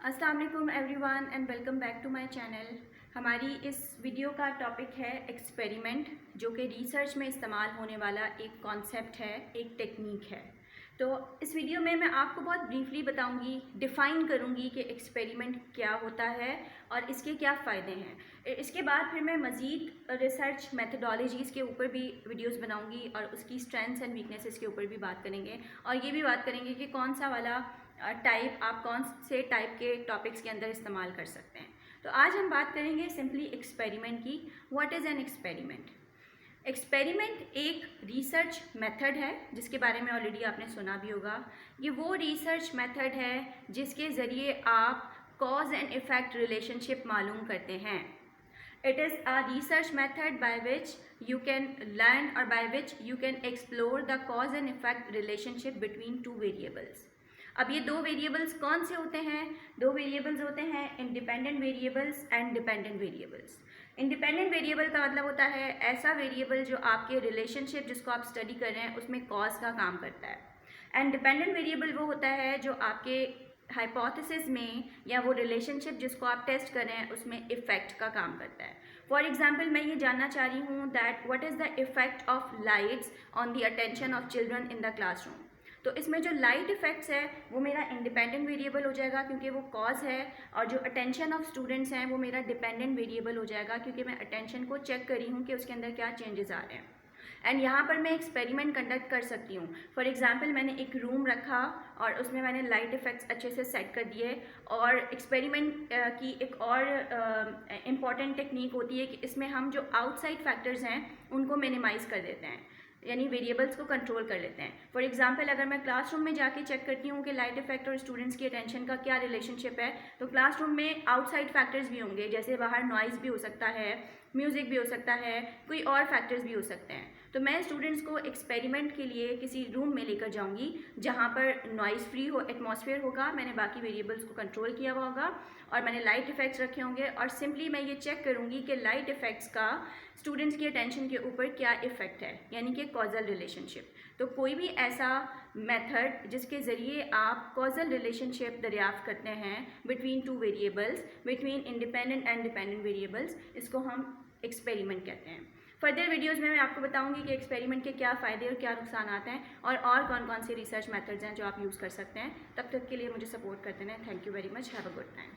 अस्सलाम वालेकुम everyone and welcome back to my channel. हमारी इस वीडियो का टॉपिक है एक्सपेरिमेंट, जो कि रिसर्च में इस्तेमाल होने वाला एक कॉन्सेप्ट है, एक टेक्निक है। तो इस वीडियो में मैं आपको बहुत ब्रीफली बताऊंगी, डिफ़ाइन करूंगी कि एक्सपेरिमेंट क्या होता है और इसके क्या फ़ायदे हैं। इसके बाद फिर मैं मज़ीद रिसर्च मेथडोलॉजीज़ के ऊपर भी वीडियोस बनाऊंगी और उसकी स्ट्रेंथ्स एंड वीकनेसेस के ऊपर भी बात करेंगे और ये भी बात करेंगे कि कौन सा वाला टाइप आप कौन से टाइप के टॉपिक्स के अंदर इस्तेमाल कर सकते हैं। तो आज हम बात करेंगे सिंपली एक्सपेरिमेंट की। What is an experiment? Experiment एक रिसर्च मेथड है जिसके बारे में ऑलरेडी आपने सुना भी होगा। ये वो रिसर्च मेथड है जिसके ज़रिए आप कॉज एंड इफ़ेक्ट रिलेशनशिप मालूम करते हैं। It is a research method by which you can learn or by which you can explore the cause and effect relationship between two variables. अब ये दो वेरिएबल्स कौन से होते हैं? दो वेरिएबल्स होते हैं independent variables and dependent variables. Independent variable का मतलब होता है ऐसा वेरिएबल जो आपके रिलेशनशिप जिसको आप स्टडी कर रहे हैं उसमें कॉज का काम करता है। एंड डिपेंडेंट वेरिएबल वो होता है जो आपके हाइपोथेसिस में या वो रिलेशनशिप जिसको आप टेस्ट कर रहे हैं उसमें इफ़ेक्ट का काम करता है। फॉर एग्जाम्पल, मैं ये जानना चाह रही हूँ that what is the effect of lights on the attention of children in the classroom. तो इसमें जो लाइट इफ़ेक्ट्स है वो मेरा इंडिपेंडेंट वेरिएबल हो जाएगा क्योंकि वो कॉज है, और जो अटेंशन ऑफ स्टूडेंट्स हैं वो मेरा डिपेंडेंट वेरिएबल हो जाएगा क्योंकि मैं अटेंशन को चेक करी हूँ कि उसके अंदर क्या चेंजेस आ रहे हैं। एंड यहाँ पर मैं एक्सपेरिमेंट कंडक्ट कर सकती हूँ। फॉर एग्जांपल, मैंने एक रूम रखा और उसमें मैंने लाइट इफ़ेक्ट्स अच्छे से सेट कर दिए। और एक्सपेरिमेंट की एक और इम्पॉर्टेंट टेक्निक होती है कि इसमें हम जो आउटसाइड फैक्टर्स हैं उनको मिनिमाइज़ कर देते हैं, यानी वेरिएबल्स को कंट्रोल कर लेते हैं। फॉर एग्जांपल, अगर मैं क्लासरूम में जाके चेक करती हूँ कि लाइट इफेक्ट और स्टूडेंट्स की अटेंशन का क्या रिलेशनशिप है, तो क्लासरूम में आउटसाइड फैक्टर्स भी होंगे, जैसे बाहर नॉइज़ भी हो सकता है, म्यूज़िक भी हो सकता है, कोई और फैक्टर्स भी हो सकते हैं। तो मैं स्टूडेंट्स को एक्सपेरिमेंट के लिए किसी रूम में लेकर जाऊंगी जहाँ पर नॉइज़ फ्री हो, एटमॉस्फेयर होगा, मैंने बाकी वेरिएबल्स को कंट्रोल किया हुआ होगा और मैंने लाइट इफेक्ट्स रखे होंगे और सिंपली मैं ये चेक करूँगी कि लाइट इफेक्ट्स का स्टूडेंट्स की अटेंशन के ऊपर क्या इफ़ेक्ट है, यानी कि कॉजल रिलेशनशिप। तो कोई भी ऐसा मेथड जिसके ज़रिए आप कॉजल रिलेशनशिप दरियाफ्त करते हैं between two variables, between independent and dependent variables, इसको हम एक्सपेरिमेंट कहते हैं। फर्दर वीडियोज़ में मैं आपको बताऊंगी कि एक्सपेरिमेंट के क्या फ़ायदे और क्या नुकसान आते हैं और कौन कौन से रिसर्च मेथड्स हैं जो आप यूज़ कर सकते हैं। तब तक के लिए मुझे सपोर्ट करते रहें। Thank you very much. Have a good time.